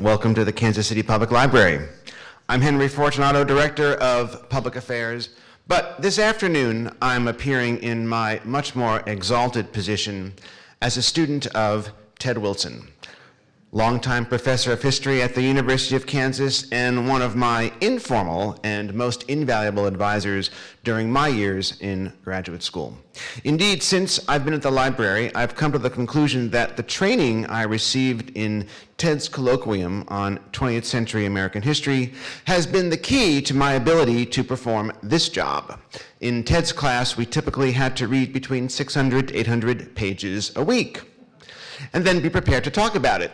welcome to the Kansas City Public Library. I'm Henry Fortunato, Director of Public Affairs, but this afternoon I'm appearing in my much more exalted position as a student of Ted Wilson, longtime professor of history at the University of Kansas and one of my informal and most invaluable advisors during my years in graduate school. Indeed, since I've been at the library, I've come to the conclusion that the training I received in Ted's colloquium on 20th century American history has been the key to my ability to perform this job. In Ted's class, we typically had to read between 600 to 800 pages a week, and then be prepared to talk about it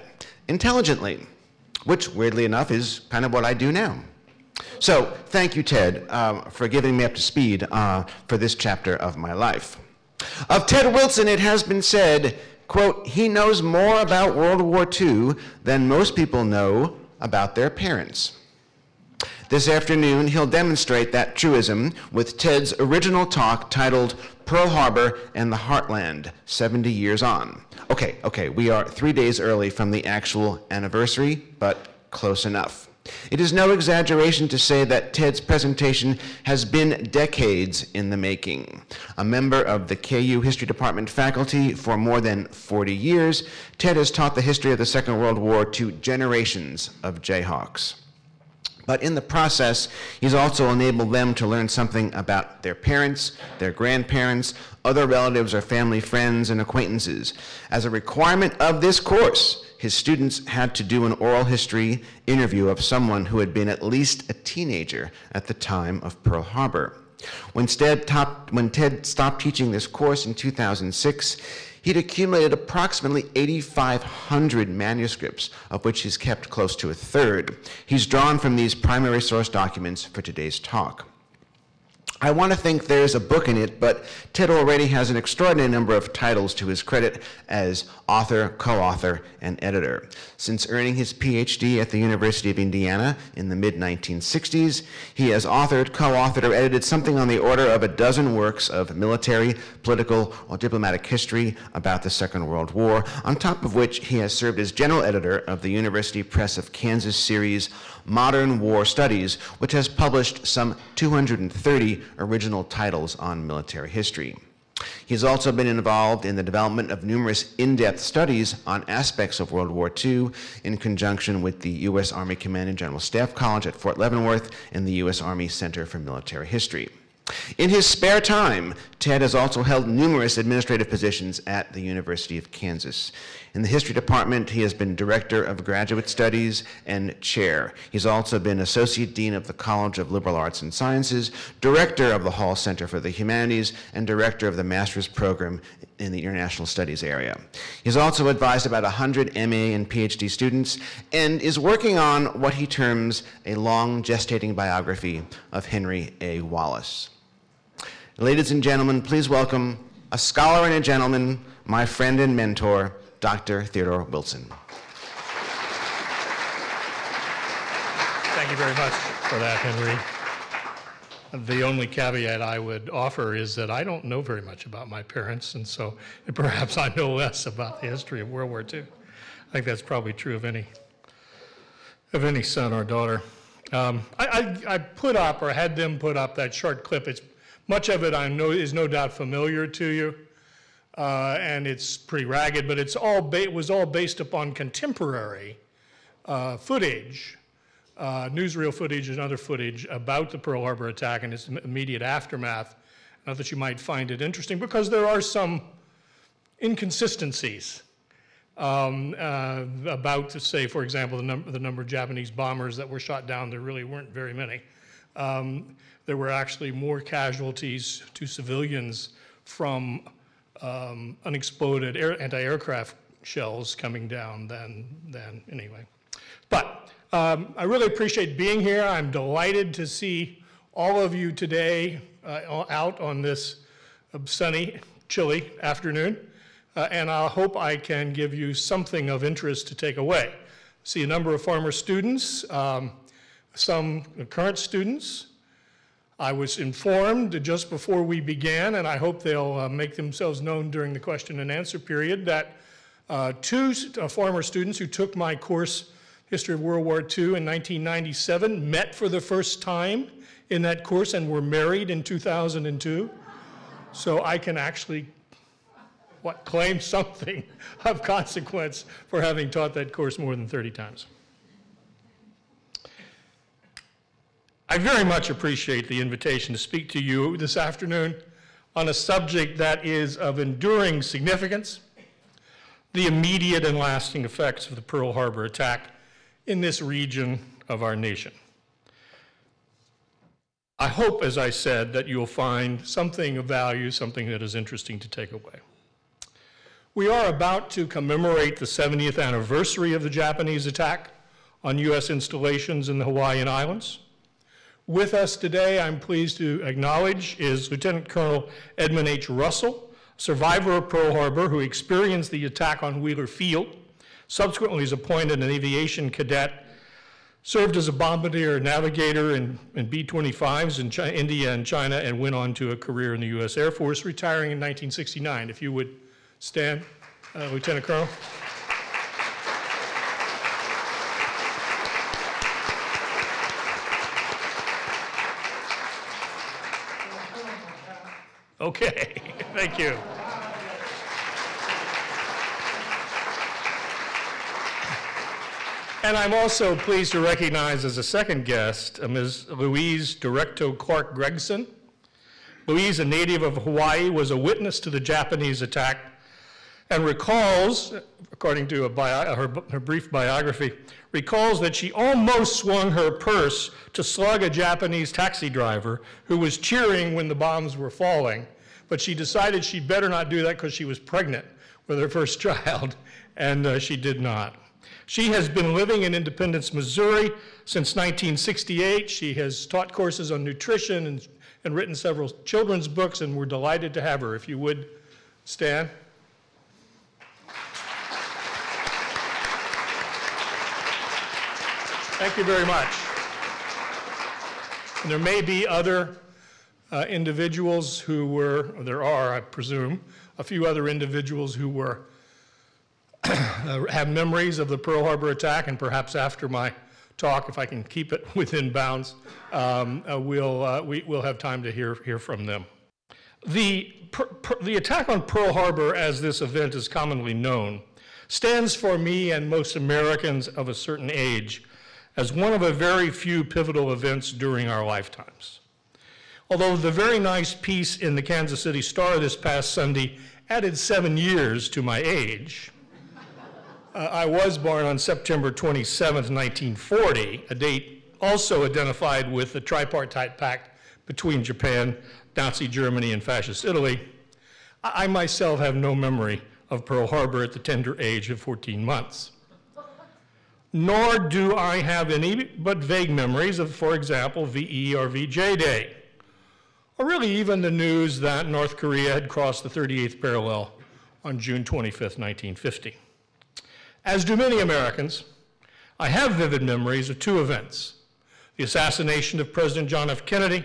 intelligently, which weirdly enough is kind of what I do now. So thank you, Ted, for getting me up to speed for this chapter of my life. Of Ted Wilson, it has been said, quote, he knows more about World War II than most people know about their parents. This afternoon, he'll demonstrate that truism with Ted's original talk titled Pearl Harbor and the Heartland, 70 Years On. Okay, we are 3 days early from the actual anniversary, but close enough. It is no exaggeration to say that Ted's presentation has been decades in the making. A member of the KU History Department faculty for more than 40 years, Ted has taught the history of the Second World War to generations of Jayhawks. But in the process, he's also enabled them to learn something about their parents, their grandparents, other relatives or family friends and acquaintances. As a requirement of this course, his students had to do an oral history interview of someone who had been at least a teenager at the time of Pearl Harbor. When Ted stopped teaching this course in 2006, he'd accumulated approximately 8,500 manuscripts, of which he's kept close to a third. He's drawn from these primary source documents for today's talk. I want to think there's a book in it, but Ted already has an extraordinary number of titles to his credit as author, co-author, and editor. Since earning his PhD at the University of Indiana in the mid-1960s, he has authored, co-authored, or edited something on the order of a dozen works of military, political, or diplomatic history about the Second World War, on top of which he has served as general editor of the University Press of Kansas series Modern War Studies, which has published some 230 original titles on military history. He's also been involved in the development of numerous in-depth studies on aspects of World War II in conjunction with the U.S. Army Command and General Staff College at Fort Leavenworth and the U.S. Army Center for Military History. In his spare time, Ted has also held numerous administrative positions at the University of Kansas. In the history department, he has been director of graduate studies and chair. He's also been associate dean of the College of Liberal Arts and Sciences, director of the Hall Center for the Humanities, and director of the master's program in the International Studies area. He's also advised about 100 MA and PhD students and is working on what he terms a long gestating biography of Henry A. Wallace. Ladies and gentlemen, please welcome a scholar and a gentleman, my friend and mentor, Dr. Theodore Wilson. Thank you very much for that, Henry. The only caveat I would offer is that I don't know very much about my parents, and so perhaps I know less about the history of World War II. I think that's probably true of any son or daughter. I put up, or had them put up, that short clip. Much of it I know is no doubt familiar to you, and it's pretty ragged, but it was all based upon contemporary footage, newsreel footage and other footage about the Pearl Harbor attack and its immediate aftermath. Not that you might find it interesting, because there are some inconsistencies about, say, for example, the number of Japanese bombers that were shot down. There really weren't very many. There were actually more casualties to civilians from unexploded anti-aircraft shells coming down than anyway. But I really appreciate being here. I'm delighted to see all of you today out on this sunny, chilly afternoon. And I hope I can give you something of interest to take away. See a number of former students, some current students. I was informed just before we began, and I hope they'll make themselves known during the question and answer period, that two former students who took my course History of World War II in 1997, met for the first time in that course and were married in 2002. So I can actually claim something of consequence for having taught that course more than 30 times. I very much appreciate the invitation to speak to you this afternoon on a subject that is of enduring significance, the immediate and lasting effects of the Pearl Harbor attack in this region of our nation. I hope, as I said, that you'll find something of value, something that is interesting to take away. We are about to commemorate the 70th anniversary of the Japanese attack on U.S. installations in the Hawaiian Islands. With us today, I'm pleased to acknowledge, is Lieutenant Colonel Edmund H. Russell, survivor of Pearl Harbor, who experienced the attack on Wheeler Field, subsequently was appointed an aviation cadet, served as a bombardier navigator in B-25s in India and China, and went on to a career in the U.S. Air Force, retiring in 1969. If you would stand, Lieutenant Colonel. Okay, thank you. And I'm also pleased to recognize as a second guest Ms. Louise Directo Clark Gregson. Louise, a native of Hawaii, was a witness to the Japanese attack and recalls, according to her brief biography, recalls that she almost swung her purse to slug a Japanese taxi driver who was cheering when the bombs were falling, but she decided she'd better not do that because she was pregnant with her first child, and she did not. She has been living in Independence, Missouri since 1968. She has taught courses on nutrition and written several children's books, and we're delighted to have her. If you would stand. Thank you very much. And there may be other individuals who were, or there are, I presume, a few other individuals who were have memories of the Pearl Harbor attack, and perhaps after my talk, if I can keep it within bounds, we'll have time to hear from them. The attack on Pearl Harbor, as this event is commonly known, stands for me and most Americans of a certain age as one of a very few pivotal events during our lifetimes. Although the very nice piece in the Kansas City Star this past Sunday added 7 years to my age, I was born on September 27th, 1940, a date also identified with the tripartite pact between Japan, Nazi Germany, and Fascist Italy. I myself have no memory of Pearl Harbor at the tender age of 14 months. Nor do I have any but vague memories of, for example, VE or VJ Day, or really even the news that North Korea had crossed the 38th parallel on June 25th, 1950. As do many Americans, I have vivid memories of two events: the assassination of President John F. Kennedy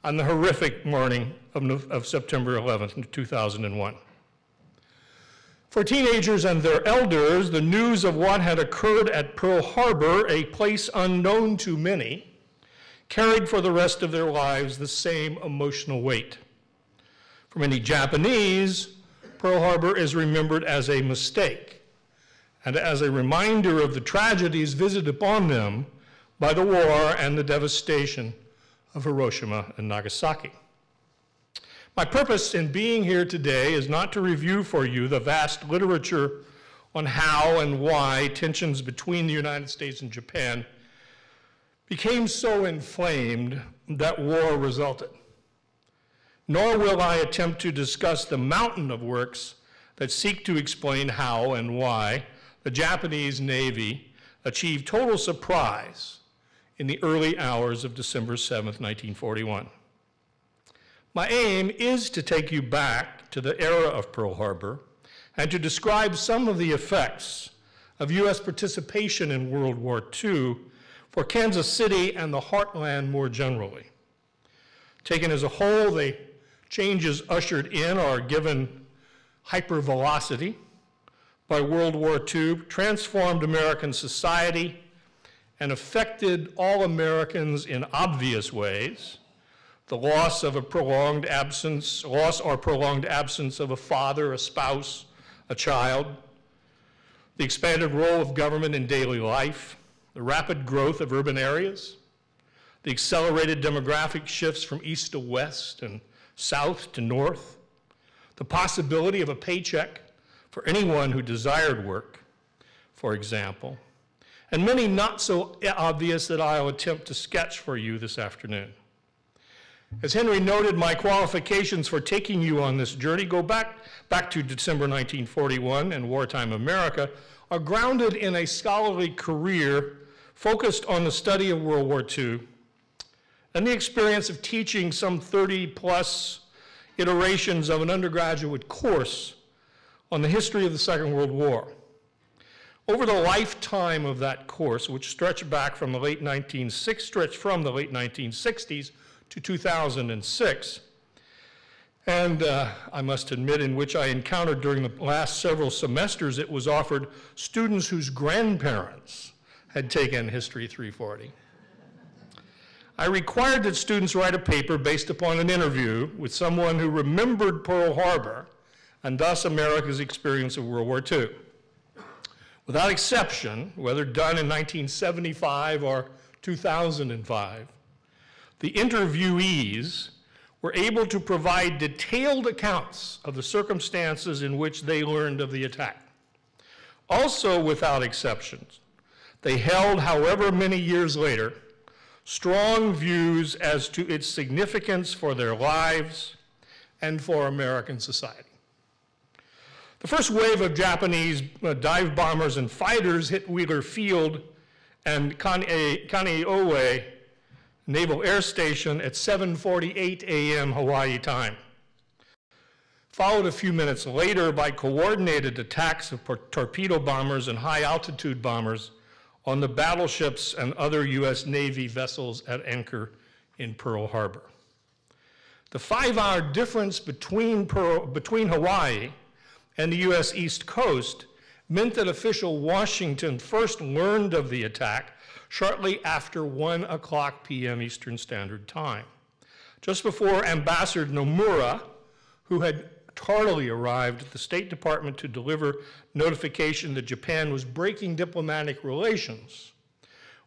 on the horrific morning of September 11th, 2001. For teenagers and their elders, the news of what had occurred at Pearl Harbor, a place unknown to many, carried for the rest of their lives the same emotional weight. For many Japanese, Pearl Harbor is remembered as a mistake and as a reminder of the tragedies visited upon them by the war and the devastation of Hiroshima and Nagasaki. My purpose in being here today is not to review for you the vast literature on how and why tensions between the United States and Japan became so inflamed that war resulted. Nor will I attempt to discuss the mountain of works that seek to explain how and why the Japanese Navy achieved total surprise in the early hours of December 7th, 1941. My aim is to take you back to the era of Pearl Harbor and to describe some of the effects of U.S. participation in World War II for Kansas City and the Heartland more generally. Taken as a whole, the changes ushered in or given hypervelocity by World War II transformed American society and affected all Americans in obvious ways. The loss or prolonged absence of a father, a spouse, a child, the expanded role of government in daily life, the rapid growth of urban areas, the accelerated demographic shifts from east to west and south to north, the possibility of a paycheck for anyone who desired work, for example, and many not so obvious that I'll attempt to sketch for you this afternoon. As Henry noted, my qualifications for taking you on this journey go back to December 1941 and wartime America, are grounded in a scholarly career focused on the study of World War II and the experience of teaching some 30-plus iterations of an undergraduate course on the history of the Second World War. Over the lifetime of that course, which stretched from the late 1960s to 2006, and I must admit, in which I encountered during the last several semesters, it was offered students whose grandparents had taken History 340. I required that students write a paper based upon an interview with someone who remembered Pearl Harbor and thus America's experience of World War II. Without exception, whether done in 1975 or 2005, the interviewees were able to provide detailed accounts of the circumstances in which they learned of the attack. Also, without exceptions, they held, however many years later, strong views as to its significance for their lives and for American society. The first wave of Japanese dive bombers and fighters hit Wheeler Field and Kaneohe Naval Air Station at 7:48 a.m. Hawaii time, followed a few minutes later by coordinated attacks of torpedo bombers and high-altitude bombers on the battleships and other U.S. Navy vessels at anchor in Pearl Harbor. The 5-hour difference between Hawaii and the U.S. East Coast meant that official Washington first learned of the attack shortly after 1:00 p.m. Eastern Standard Time, just before Ambassador Nomura, who had tardily arrived at the State Department to deliver notification that Japan was breaking diplomatic relations,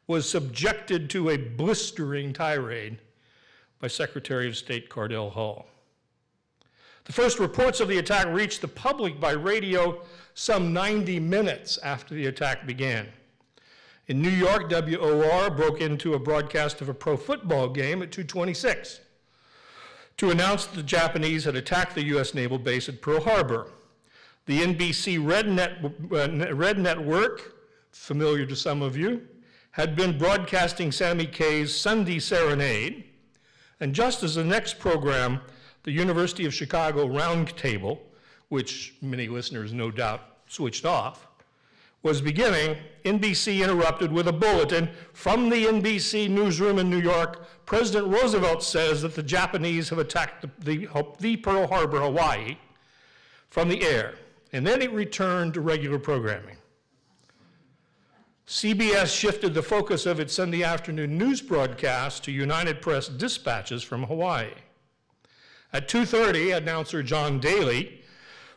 was subjected to a blistering tirade by Secretary of State Cordell Hull. The first reports of the attack reached the public by radio some 90 minutes after the attack began. In New York, WOR broke into a broadcast of a pro football game at 2:26 to announce that the Japanese had attacked the U.S. naval base at Pearl Harbor. The NBC Red Network, familiar to some of you, had been broadcasting Sammy Kaye's Sunday Serenade, and just as the next program, the University of Chicago Roundtable, which many listeners no doubt switched off, was beginning, NBC interrupted with a bulletin from the NBC newsroom in New York. President Roosevelt says that the Japanese have attacked the Pearl Harbor, Hawaii, from the air. And then it returned to regular programming. CBS shifted the focus of its Sunday afternoon news broadcast to United Press dispatches from Hawaii. At 2:30, announcer John Daly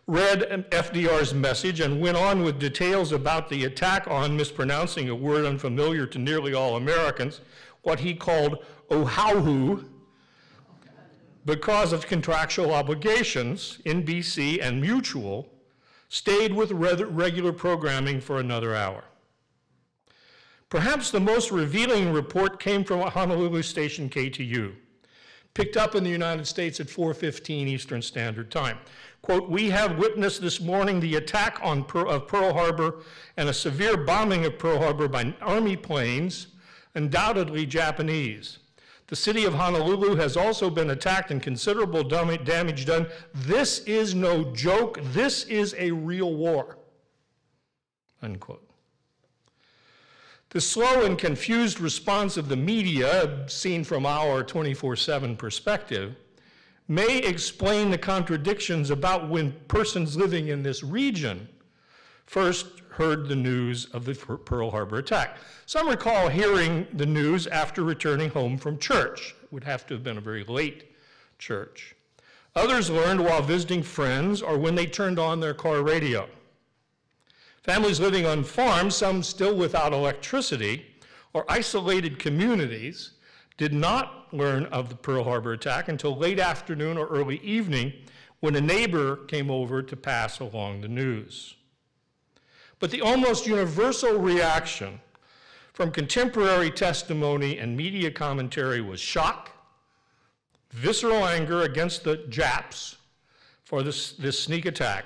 read FDR's message and went on with details about the attack on, mispronouncing a word unfamiliar to nearly all Americans, what he called Oahu. Because of contractual obligations, NBC and Mutual stayed with regular programming for another hour. Perhaps the most revealing report came from Honolulu station KTU, picked up in the United States at 4:15 Eastern Standard Time. Quote, "We have witnessed this morning the attack of Pearl Harbor and a severe bombing of Pearl Harbor by Army planes, undoubtedly Japanese. The city of Honolulu has also been attacked and considerable damage done. This is no joke. This is a real war." Unquote. The slow and confused response of the media, seen from our 24/7 perspective, may explain the contradictions about when persons living in this region first heard the news of the Pearl Harbor attack. Some recall hearing the news after returning home from church. It would have to have been a very late church. Others learned while visiting friends or when they turned on their car radio. Families living on farms, some still without electricity, or isolated communities, did not learn of the Pearl Harbor attack until late afternoon or early evening when a neighbor came over to pass along the news. But the almost universal reaction from contemporary testimony and media commentary was shock, visceral anger against the Japs for this sneak attack,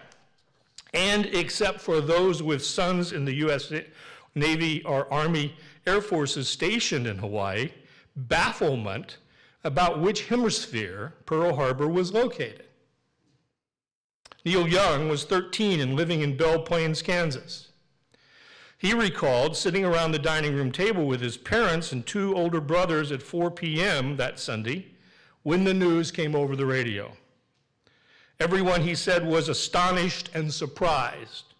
and except for those with sons in the U.S. Navy or Army Air Forces stationed in Hawaii, bafflement about which hemisphere Pearl Harbor was located. Neil Young was 13 and living in Belle Plains, Kansas. He recalled sitting around the dining room table with his parents and two older brothers at 4 p.m. that Sunday when the news came over the radio. Everyone, he said, was astonished and surprised,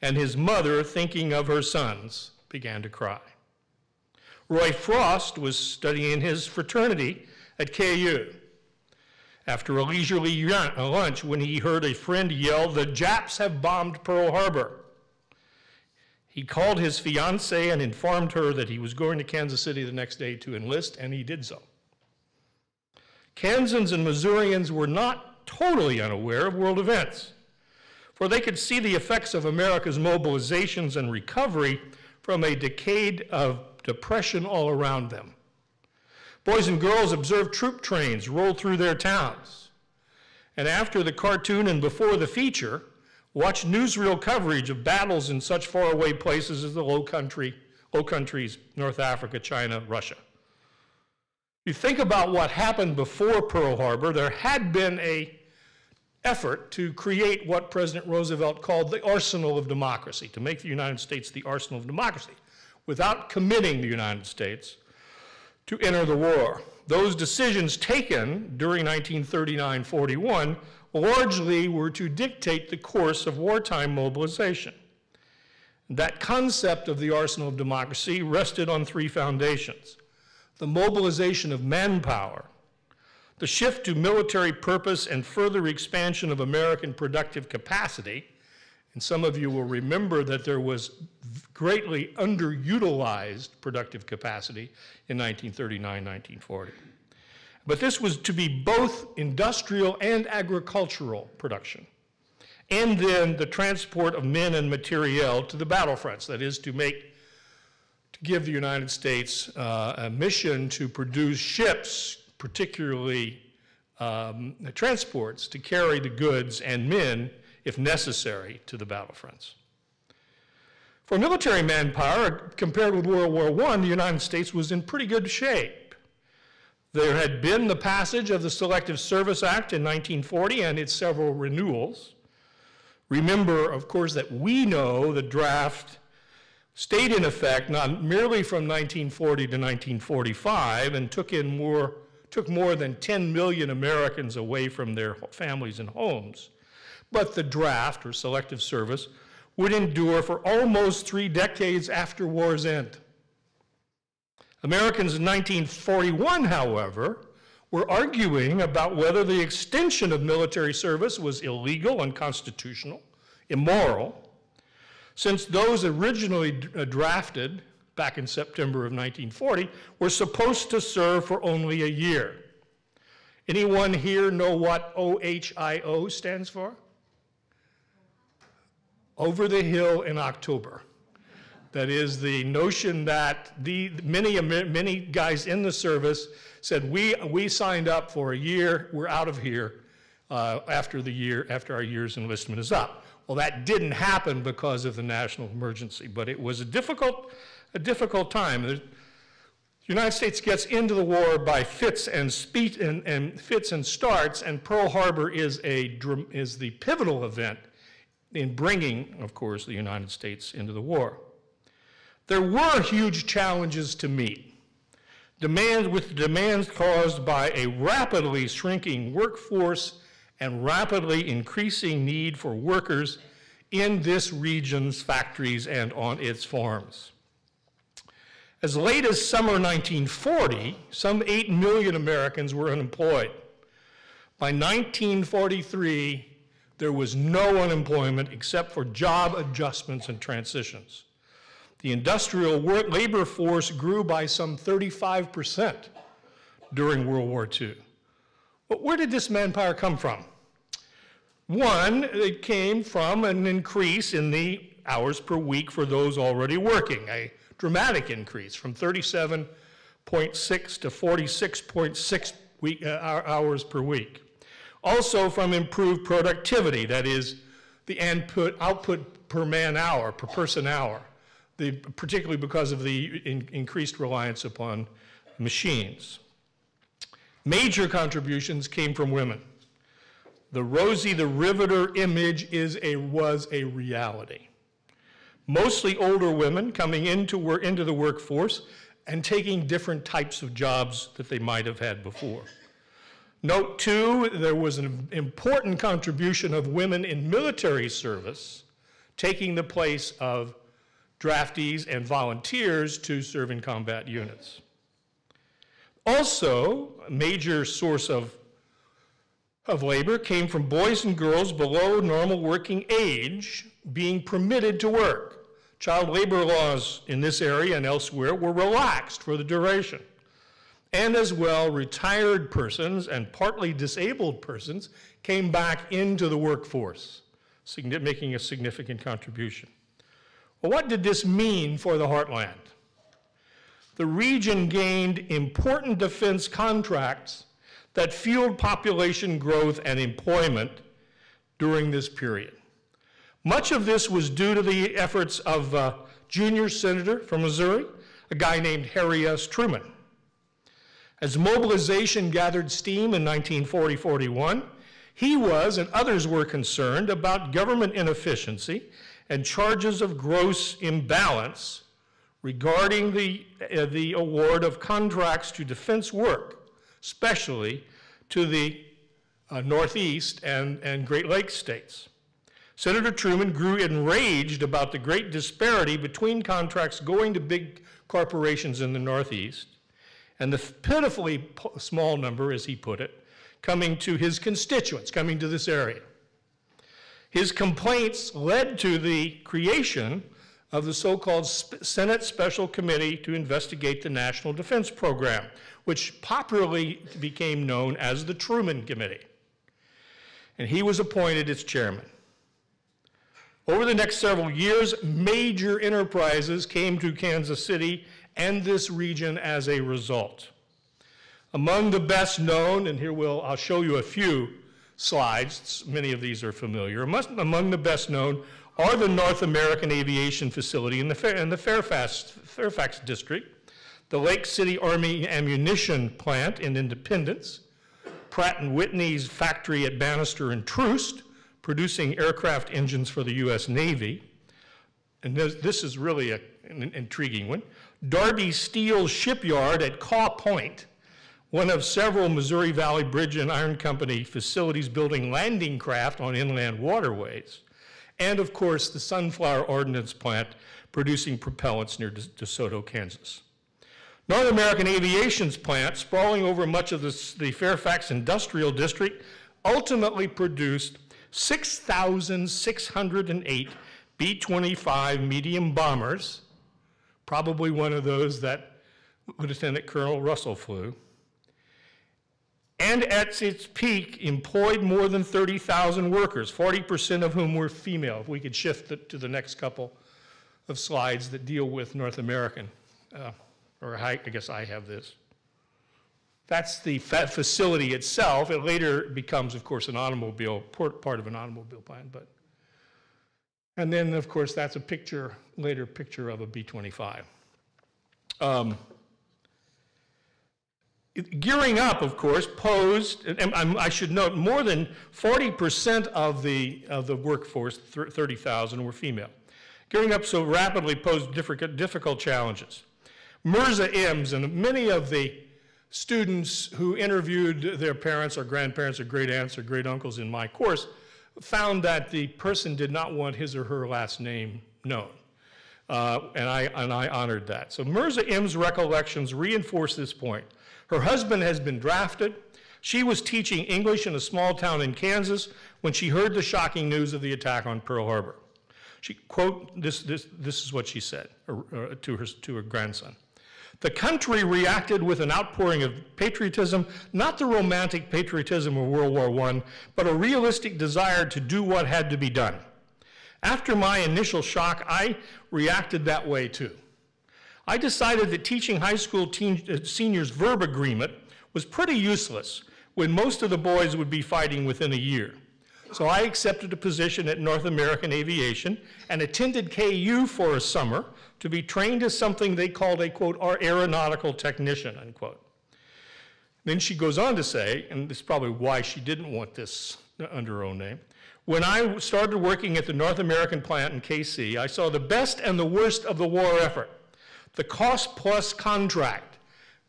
and his mother, thinking of her sons, began to cry. Roy Frost was studying his fraternity at KU. After a leisurely lunch, when he heard a friend yell, "The Japs have bombed Pearl Harbor," he called his fiancée and informed her that he was going to Kansas City the next day to enlist, and he did so. Kansans and Missourians were not totally unaware of world events, for they could see the effects of America's mobilizations and recovery from a decade of depression all around them. Boys and girls observed troop trains roll through their towns, and after the cartoon and before the feature, watched newsreel coverage of battles in such faraway places as the Low Countries, North Africa, China, Russia. You think about what happened before Pearl Harbor, there had been an effort to create what President Roosevelt called the arsenal of democracy, to make the United States the arsenal of democracy, without committing the United States to enter the war. Those decisions taken during 1939-41 largely were to dictate the course of wartime mobilization. That concept of the arsenal of democracy rested on three foundations: the mobilization of manpower, the shift to military purpose and further expansion of American productive capacity, and some of you will remember that there was greatly underutilized productive capacity in 1939-1940. But this was to be both industrial and agricultural production, and then the transport of men and materiel to the battlefronts, that is, to give the United States a mission to produce ships, particularly transports, to carry the goods and men, if necessary, to the battlefronts. For military manpower, compared with World War I, the United States was in pretty good shape. There had been the passage of the Selective Service Act in 1940 and its several renewals. Remember, of course, that we know the draft stayed in effect not merely from 1940 to 1945 and took more than 10 million Americans away from their families and homes, but the draft, or selective service, would endure for almost 3 decades after war's end. Americans in 1941, however, were arguing about whether the extension of military service was illegal, unconstitutional, immoral, since those originally drafted back in September of 1940 were supposed to serve for only a year. Anyone here know what OHIO stands for? Over the hill in October. That is the notion that many guys in the service said, we signed up for a year, we're out of here after our year's enlistment is up. Well, that didn't happen because of the national emergency, but it was a difficult time. The United States gets into the war by fits and starts, and Pearl Harbor is the pivotal event in bringing, of course, the United States into the war. There were huge challenges to meet. Demands caused by a rapidly shrinking workforce and rapidly increasing need for workers in this region's factories and on its farms. As late as summer 1940, some 8 million Americans were unemployed. By 1943, there was no unemployment except for job adjustments and transitions. The industrial labor force grew by some 35% during World War II. But where did this manpower come from? One, it came from an increase in the hours per week for those already working, a dramatic increase from 37.6 to 46.6 hours per week. Also from improved productivity, that is, the output per man hour, per person hour, particularly because of the increased reliance upon machines. Major contributions came from women. The Rosie the Riveter image was a reality. Mostly older women coming into the workforce and taking different types of jobs that they might have had before. Note too, there was an important contribution of women in military service, taking the place of draftees and volunteers to serve in combat units. Also, a major source of labor came from boys and girls below normal working age being permitted to work. Child labor laws in this area and elsewhere were relaxed for the duration. And as well, retired persons and partly disabled persons came back into the workforce, making a significant contribution. Well, what did this mean for the Heartland? The region gained important defense contracts that fueled population growth and employment during this period. Much of this was due to the efforts of a junior senator from Missouri, a guy named Harry S. Truman. As mobilization gathered steam in 1940-41, he was and others were concerned about government inefficiency and charges of gross imbalance regarding the award of contracts to defense work, especially to the Northeast and Great Lakes states. Senator Truman grew enraged about the great disparity between contracts going to big corporations in the Northeast and the pitifully small number, as he put it, coming to his constituents, coming to this area. His complaints led to the creation of the so-called Senate Special Committee to investigate the National Defense Program, which popularly became known as the Truman Committee. And he was appointed its chairman. Over the next several years, major enterprises came to Kansas City and this region as a result. Among the best known, and here I'll show you a few slides, many of these are familiar. Among the best known are the North American Aviation Facility in the Fairfax District, the Lake City Army Ammunition Plant in Independence, Pratt & Whitney's factory at Bannister and Troost, producing aircraft engines for the U.S. Navy, and this is really an intriguing one, Darby Steel Shipyard at Caw Point, one of several Missouri Valley Bridge and Iron Company facilities building landing craft on inland waterways, and of course the Sunflower Ordnance Plant producing propellants near DeSoto, Kansas. North American Aviation's plant, sprawling over much of the Fairfax Industrial District, ultimately produced 6,608 B-25 medium bombers, probably one of those that Lieutenant Colonel Russell flew, and at its peak employed more than 30,000 workers, 40% of whom were female. If we could shift to the next couple of slides that deal with North American, or I guess I have this. That's the facility itself. It later becomes, of course, an automobile, part of an automobile plant. And then, of course, that's a later picture of a B-25. Gearing up, of course, posed, and I should note, more than 40% of the workforce, 30,000, were female. Gearing up so rapidly posed difficult challenges. Mirza Ims and many of the students who interviewed their parents or grandparents or great aunts or great uncles in my course found that the person did not want his or her last name known. And I honored that. So Mirza M's recollections reinforce this point. Her husband has been drafted. She was teaching English in a small town in Kansas when she heard the shocking news of the attack on Pearl Harbor. She, quote, this is what she said to her grandson. The country reacted with an outpouring of patriotism, not the romantic patriotism of World War I, but a realistic desire to do what had to be done. After my initial shock, I reacted that way too. I decided that teaching high school seniors verb agreement was pretty useless when most of the boys would be fighting within a year. So I accepted a position at North American Aviation and attended KU for a summer to be trained as something they called a, quote, aeronautical technician, unquote. Then she goes on to say, and this is probably why she didn't want this under her own name, when I started working at the North American plant in KC, I saw the best and the worst of the war effort. The cost plus contract,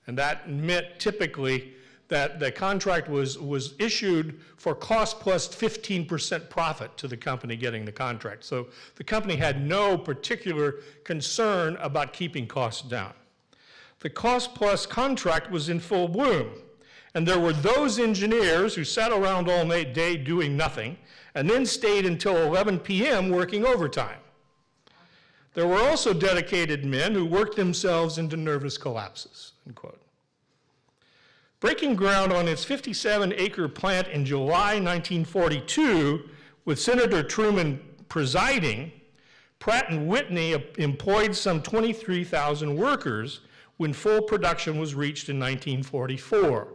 and that meant typically that the contract was issued for cost plus 15% profit to the company getting the contract. So the company had no particular concern about keeping costs down. The cost plus contract was in full bloom, and there were those engineers who sat around all day doing nothing and then stayed until 11 p.m. working overtime. There were also dedicated men who worked themselves into nervous collapses, unquote. Breaking ground on its 57-acre plant in July 1942, with Senator Truman presiding, Pratt & Whitney employed some 23,000 workers when full production was reached in 1944.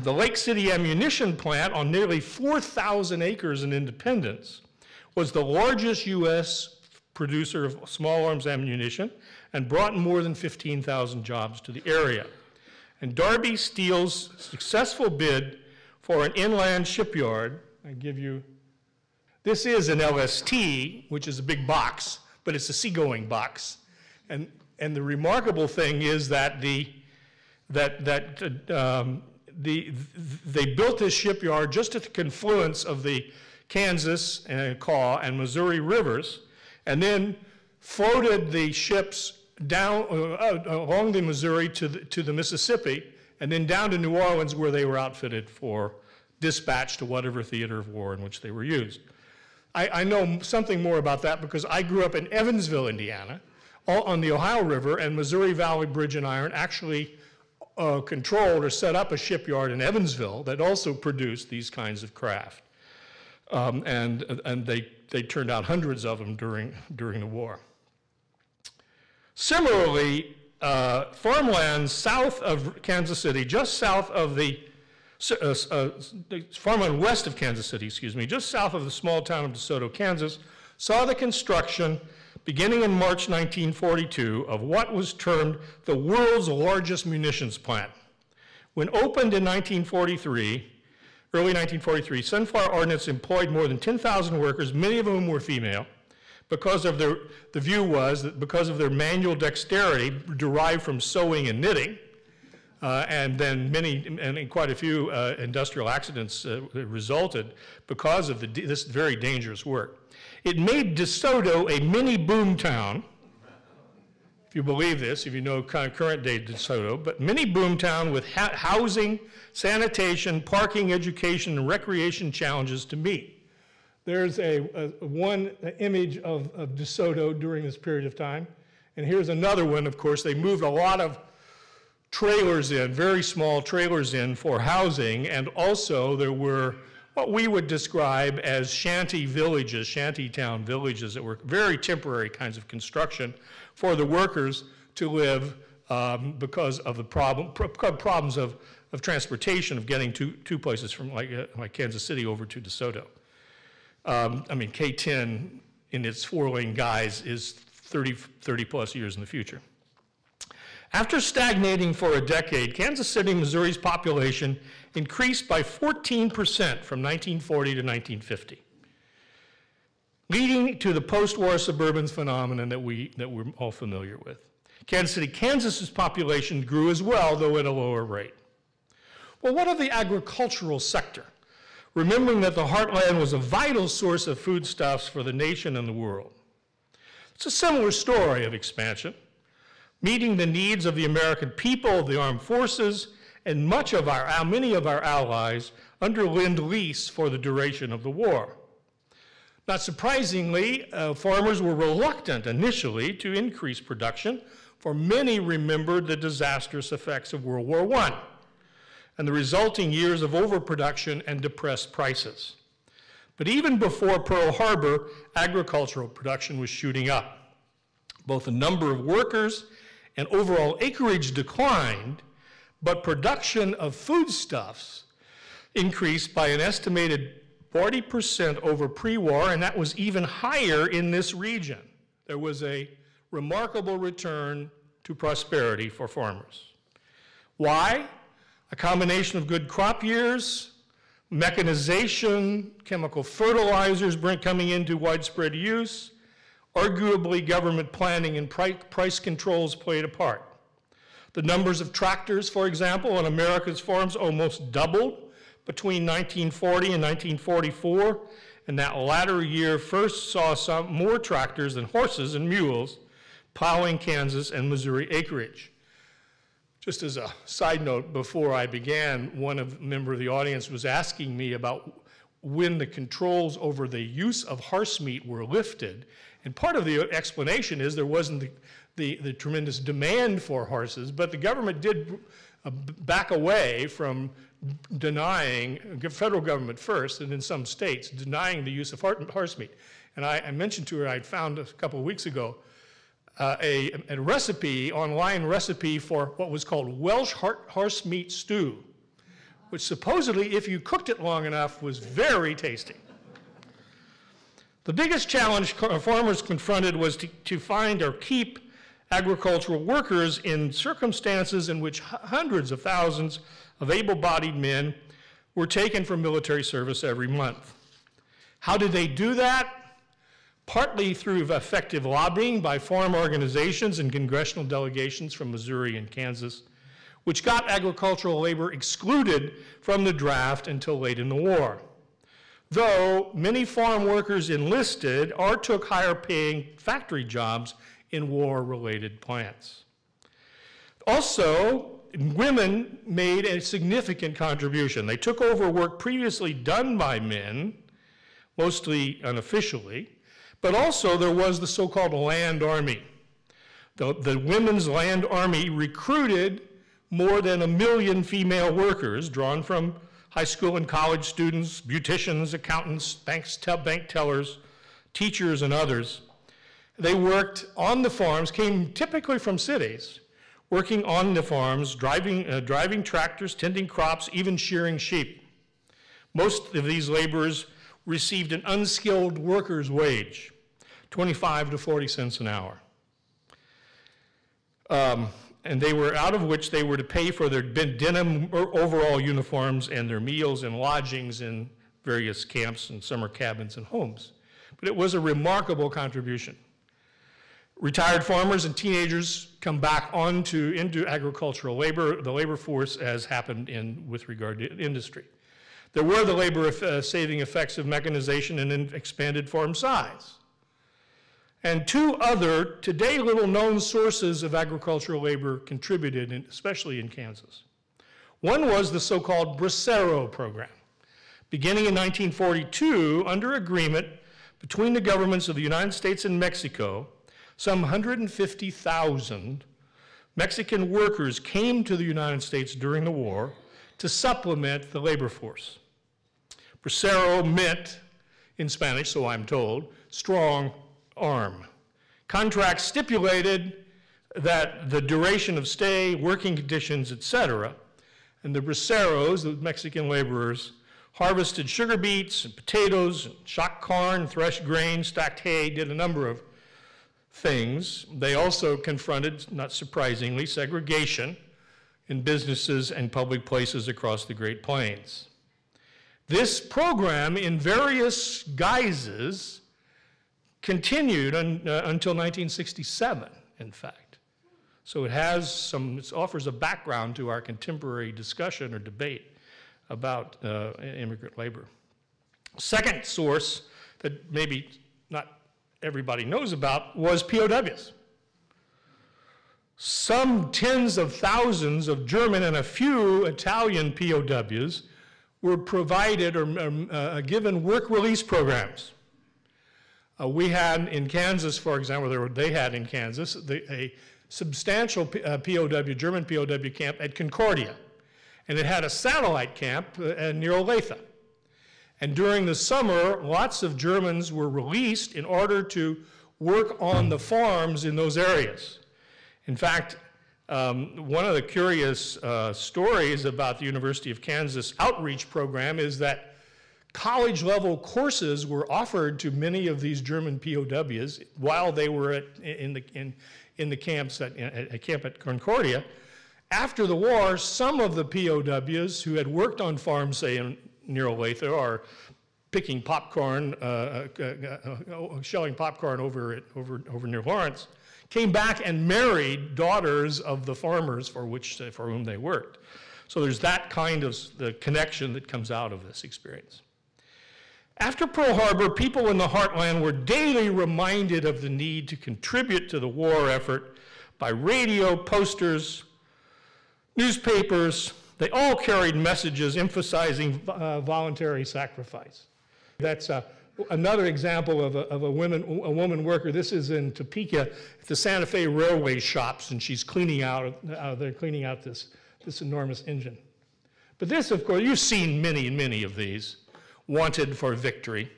The Lake City ammunition plant, on nearly 4,000 acres in Independence, was the largest U.S. producer of small arms ammunition and brought more than 15,000 jobs to the area. And Darby Steele's successful bid for an inland shipyard, I give you, this is an LST, which is a big box, but it's a seagoing box. And the remarkable thing is that they built this shipyard just at the confluence of the Kansas and Kaw and Missouri rivers, and then floated the ships down along the Missouri to the Mississippi, and then down to New Orleans, where they were outfitted for dispatch to whatever theater of war in which they were used. I know something more about that because I grew up in Evansville, Indiana, on the Ohio River, and Missouri Valley Bridge and Iron actually controlled or set up a shipyard in Evansville that also produced these kinds of craft. And they turned out hundreds of them during the war. Similarly, farmland south of Kansas City, just south of farmland west of Kansas City, excuse me, just south of the small town of DeSoto, Kansas, saw the construction, beginning in March 1942, of what was termed the world's largest munitions plant. When opened in 1943, early 1943, Sunflower Ordnance employed more than 10,000 workers, many of whom were female, because of the view was that because of their manual dexterity derived from sewing and knitting, and then quite a few industrial accidents resulted because of this very dangerous work. It made DeSoto a mini boom town, if you believe this, if you know kind of current day DeSoto, but mini boom town with housing, sanitation, parking, education, and recreation challenges to meet. There's one image of DeSoto during this period of time, and here's another one. Of course, they moved a lot of trailers in, very small trailers in for housing, and also there were what we would describe as shanty villages, shantytown villages that were very temporary kinds of construction for the workers to live because of the problems of transportation, of getting two places from like Kansas City over to DeSoto. I mean, K-10 in its four-lane guise is 30 plus years in the future. After stagnating for a decade, Kansas City, Missouri's population increased by 14% from 1940 to 1950, leading to the post-war suburban phenomenon that we're all familiar with. Kansas City, Kansas's population grew as well, though at a lower rate. Well, what of the agricultural sector? remembering that the Heartland was a vital source of foodstuffs for the nation and the world. It's a similar story of expansion, meeting the needs of the American people, the armed forces, and many of our allies under Lend-Lease for the duration of the war. Not surprisingly, farmers were reluctant initially to increase production, for many remembered the disastrous effects of World War I and the resulting years of overproduction and depressed prices. But even before Pearl Harbor, agricultural production was shooting up. Both the number of workers and overall acreage declined, but production of foodstuffs increased by an estimated 40% over pre-war, and that was even higher in this region. There was a remarkable return to prosperity for farmers. Why? A combination of good crop years, mechanization, chemical fertilizers coming into widespread use, arguably government planning and price controls played a part. The numbers of tractors, for example, on America's farms almost doubled between 1940 and 1944, and that latter year first saw some more tractors than horses and mules plowing Kansas and Missouri acreage. Just as a side note, before I began, member of the audience was asking me about when the controls over the use of horse meat were lifted, and part of the explanation is there wasn't the tremendous demand for horses, but the government did back away from denying, federal government first, and in some states, denying the use of horse meat. And I mentioned to her I'd found a couple of weeks ago a online recipe for what was called Welsh horse meat stew, which supposedly, if you cooked it long enough, was very tasty. The biggest challenge farmers confronted was to find or keep agricultural workers in circumstances in which hundreds of thousands of able-bodied men were taken from military service every month. How did they do that? Partly through effective lobbying by farm organizations and congressional delegations from Missouri and Kansas, which got agricultural labor excluded from the draft until late in the war. Though many farm workers enlisted or took higher-paying factory jobs in war-related plants. Also, women made a significant contribution. They took over work previously done by men, mostly unofficially, but also there was the so-called land army. The Women's Land Army recruited more than 1 million female workers drawn from high school and college students, beauticians, accountants, bank tellers, teachers, and others. They worked on the farms, came typically from cities, working on the farms, driving tractors, tending crops, even shearing sheep. Most of these laborers received an unskilled worker's wage, 25 to 40 cents an hour. And they were, out of which they were to pay for their denim or overall uniforms and their meals and lodgings in various camps and summer cabins and homes. But it was a remarkable contribution. Retired farmers and teenagers come back into agricultural labor, the labor force, as happened with regard to industry. There were the labor-saving effects of mechanization and expanded farm size. And two other, today little-known sources of agricultural labor contributed, especially in Kansas. One was the so-called Bracero program. Beginning in 1942, under agreement between the governments of the United States and Mexico, some 150,000 Mexican workers came to the United States during the war to supplement the labor force. Bracero meant, in Spanish, so I'm told, strong arm. Contracts stipulated that the duration of stay, working conditions, etc., and the braceros, the Mexican laborers, harvested sugar beets and potatoes, and shocked corn, threshed grain, stacked hay, did a number of things. They also confronted, not surprisingly, segregation in businesses and public places across the Great Plains. This program, in various guises, continued until 1967, in fact. So it offers a background to our contemporary discussion or debate about immigrant labor. Second source that maybe not everybody knows about was POWs. Some tens of thousands of German and a few Italian POWs were provided or given work release programs. We had in Kansas, for example, they had in Kansas a substantial POW, German POW camp at Concordia. And it had a satellite camp near Olathe. And during the summer, lots of Germans were released in order to work on the farms in those areas. In fact, one of the curious stories about the University of Kansas outreach program is that college-level courses were offered to many of these German POWs while they were in the camps at camp at Concordia. After the war, some of the POWs who had worked on farms, say near Olathe, or picking popcorn, shelling popcorn over near Lawrence, came back and married daughters of the farmers for whom they worked. So there's that kind of the connection that comes out of this experience. After Pearl Harbor, people in the Heartland were daily reminded of the need to contribute to the war effort by radio, posters, newspapers. They all carried messages emphasizing voluntary sacrifice. That's another example of a woman worker. This is in Topeka at the Santa Fe Railway shops, and she's cleaning out this enormous engine. But this, of course, you've seen many of these. Wanted for victory.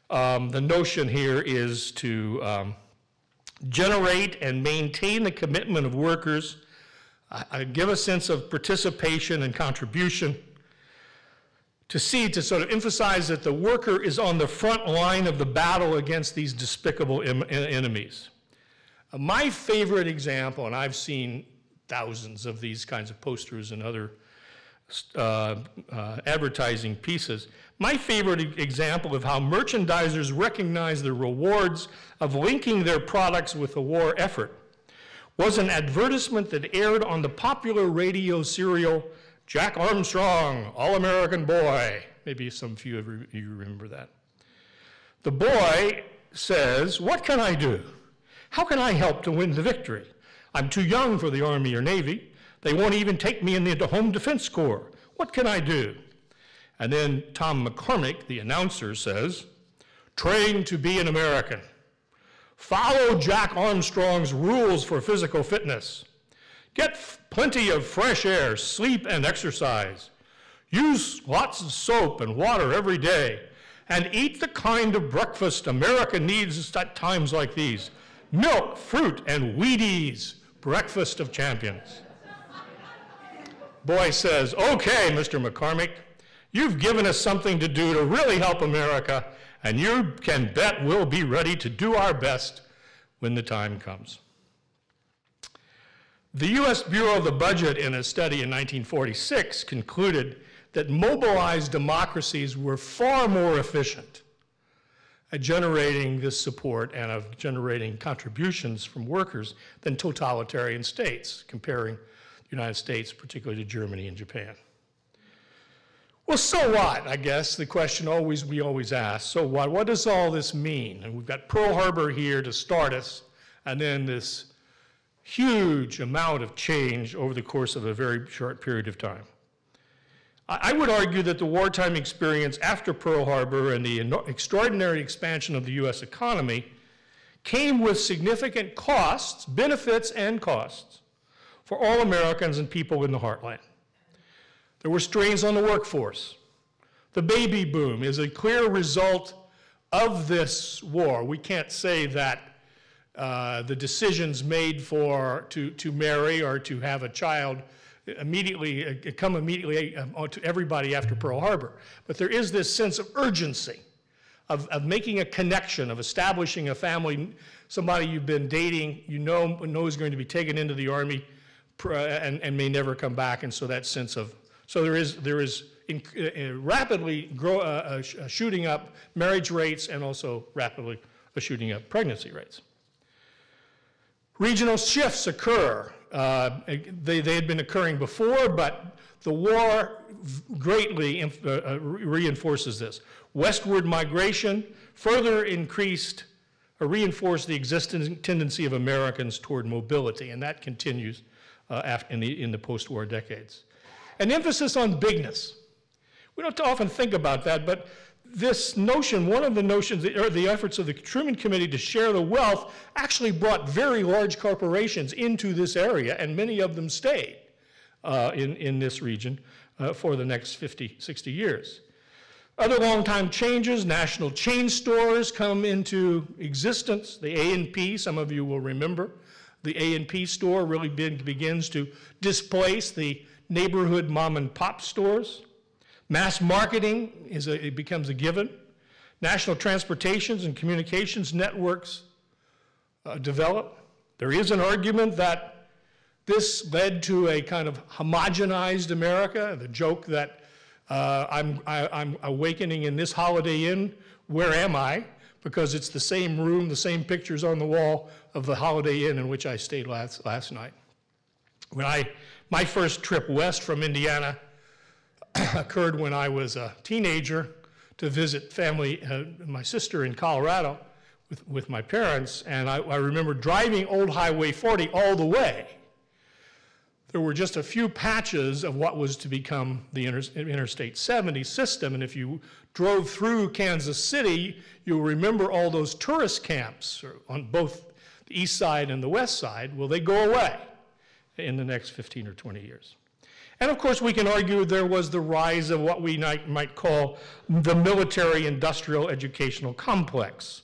The notion here is to generate and maintain the commitment of workers, give a sense of participation and contribution, to sort of emphasize that the worker is on the front line of the battle against these despicable enemies. My favorite example, and I've seen thousands of these kinds of posters and other advertising pieces. My favorite example of how merchandisers recognize the rewards of linking their products with the war effort was an advertisement that aired on the popular radio serial Jack Armstrong, All-American Boy. Maybe some few of you remember that. The boy says, "What can I do? How can I help to win the victory? I'm too young for the Army or Navy. They won't even take me in the Home Defense Corps. What can I do?" And then Tom McCormick, the announcer, says, "Train to be an American. Follow Jack Armstrong's rules for physical fitness. Get plenty of fresh air, sleep, and exercise. Use lots of soap and water every day. And eat the kind of breakfast America needs at times like these. Milk, fruit, and Wheaties. Breakfast of champions." Boy says, "Okay, Mr. McCormick, you've given us something to do to really help America, and you can bet we'll be ready to do our best when the time comes." The U.S. Bureau of the Budget, in a study in 1946, concluded that mobilized democracies were far more efficient at generating this support and of generating contributions from workers than totalitarian states, comparing the United States, particularly to Germany and Japan. Well, so what? I guess the question we always ask, so what? What does all this mean? And we've got Pearl Harbor here to start us, and then this huge amount of change over the course of a very short period of time. I would argue that the wartime experience after Pearl Harbor and the extraordinary expansion of the U.S. economy came with significant costs, benefits and costs, for all Americans and people in the Heartland. There were strains on the workforce. The baby boom is a clear result of this war. We can't say that the decisions made to marry or to have a child come immediately to everybody after Pearl Harbor. But there is this sense of urgency of making a connection, of establishing a family, somebody you've been dating, you know is going to be taken into the Army and may never come back, and so that sense of, so there is rapidly shooting up marriage rates and also rapidly shooting up pregnancy rates. Regional shifts occur They had been occurring before, but the war greatly reinforces this. Westward migration further reinforced the existing tendency of Americans toward mobility, and that continues in the post-war decades. An emphasis on bigness. We don't often think about that, but this notion, one of the notions, or the efforts of the Truman Committee to share the wealth, actually brought very large corporations into this area, and many of them stayed in this region for the next 50, 60 years. Other long-time changes, national chain stores come into existence. The A&P, some of you will remember, the A&P store really begins to displace the neighborhood mom and pop stores. Mass marketing it becomes a given. National transportations and communications networks develop. There is an argument that this led to a kind of homogenized America, the joke that I'm awakening in this Holiday Inn, where am I? Because it's the same room, the same pictures on the wall of the Holiday Inn in which I stayed last night. My first trip west from Indiana occurred when I was a teenager to visit family, my sister in Colorado with my parents, and I remember driving Old Highway 40 all the way. There were just a few patches of what was to become the Interstate 70 system, and if you drove through Kansas City, you'll remember all those tourist camps on both the east side and the west side. Well, they go away in the next 15 or 20 years. And of course, we can argue there was the rise of what we might call the military-industrial educational complex,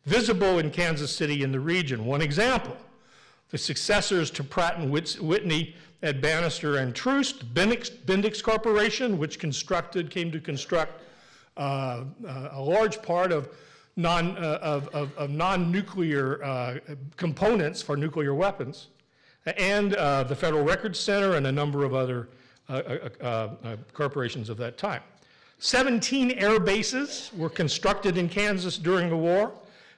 visible in Kansas City and the region. One example, the successors to Pratt & Whitney at Bannister and Troost, Bendix Corporation, which came to construct a large part of non-nuclear components for nuclear weapons, and the Federal Records Center and a number of other corporations of that time. 17 air bases were constructed in Kansas during the war.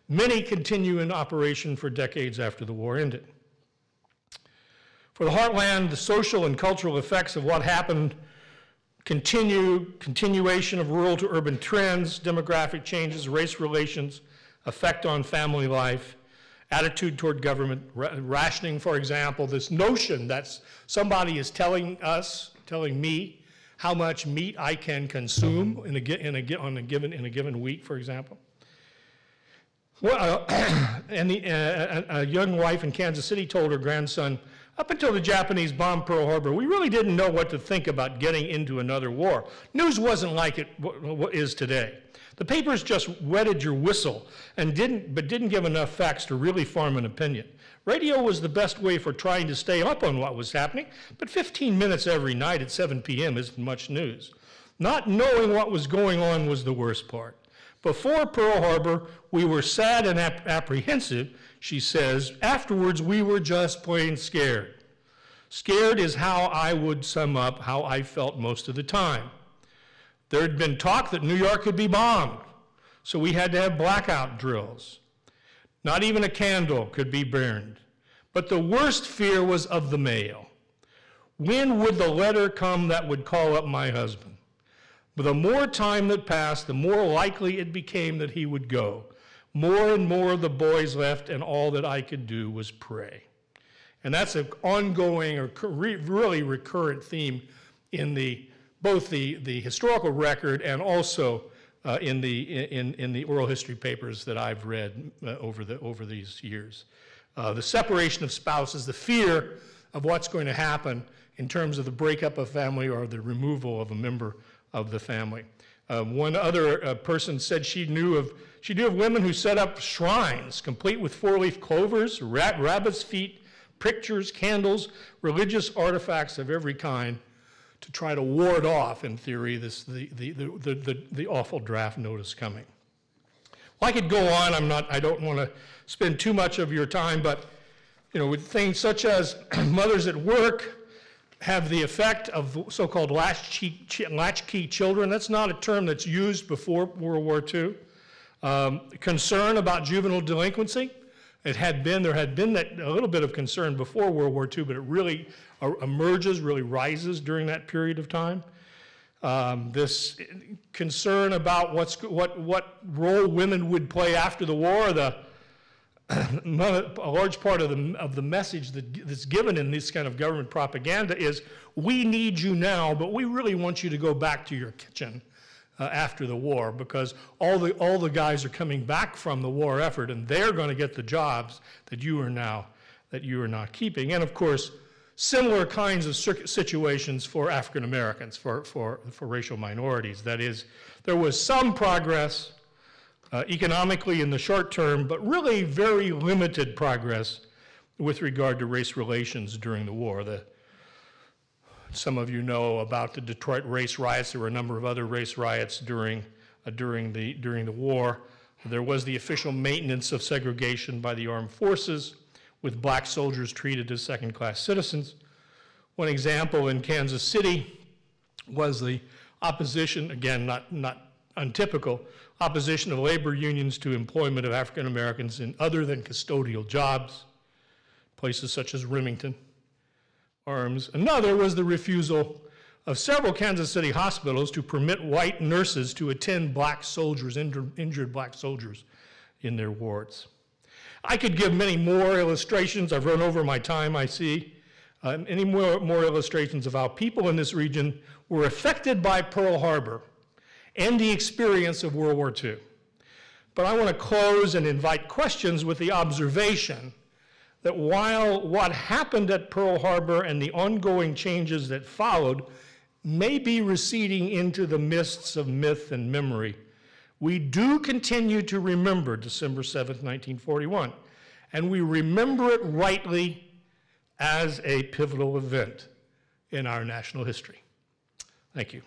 Many continue in operation for decades after the war ended. For the Heartland, the social and cultural effects of what happened continuation of rural to urban trends, demographic changes, race relations, effect on family life, attitude toward government, rationing, for example, this notion that somebody is telling me how much meat I can consume in a given week, for example. Well, a young wife in Kansas City told her grandson, up until the Japanese bombed Pearl Harbor, we really didn't know what to think about getting into another war. News wasn't like what is today. The papers just wetted your whistle but didn't give enough facts to really form an opinion. Radio was the best way for trying to stay up on what was happening, but 15 minutes every night at 7 p.m. isn't much news. Not knowing what was going on was the worst part. Before Pearl Harbor, we were sad and apprehensive, she says. Afterwards, we were just plain scared. Scared is how I would sum up how I felt most of the time. There had been talk that New York could be bombed, so we had to have blackout drills. Not even a candle could be burned. But the worst fear was of the mail. When would the letter come that would call up my husband? But the more time that passed, the more likely it became that he would go. More and more the boys left, and all that I could do was pray. And that's an ongoing or really recurrent theme in both the historical record and also in the oral history papers that I've read over these years. The separation of spouses, the fear of what's going to happen in terms of the breakup of family or the removal of a member of the family. One other person said she knew of women who set up shrines complete with four-leaf clovers, rabbit's feet, pictures, candles, religious artifacts of every kind to try to ward off, in theory, the awful draft notice coming. Well, I could go on. I don't want to spend too much of your time, but with things such as mothers at work have the effect of so-called latchkey children. That's not a term that's used before World War II. Concern about juvenile delinquency. there had been that a little bit of concern before World War II, but it really emerges, really rises during that period of time. This concern about what role women would play after the war, a large part of the message that's given in this kind of government propaganda is, we need you now, but we really want you to go back to your kitchen after the war, because all the guys are coming back from the war effort, and they're going to get the jobs that you are not keeping. And of course, similar kinds of situations for African Americans, for racial minorities. That is, there was some progress economically in the short term, but really very limited progress with regard to race relations during the war. Some of you know about the Detroit race riots. There were a number of other race riots during the war. There was the official maintenance of segregation by the armed forces, with black soldiers treated as second-class citizens. One example in Kansas City was the opposition, again, not untypical, opposition of labor unions to employment of African Americans in other than custodial jobs, places such as Remington Arms. Another was the refusal of several Kansas City hospitals to permit white nurses to attend black soldiers, injured black soldiers in their wards. I could give many more illustrations. I've run over my time, I see. Any more illustrations of how people in this region were affected by Pearl Harbor and the experience of World War II. But I want to close and invite questions with the observation that while what happened at Pearl Harbor and the ongoing changes that followed may be receding into the mists of myth and memory, we do continue to remember December 7th, 1941, and we remember it rightly as a pivotal event in our national history. Thank you.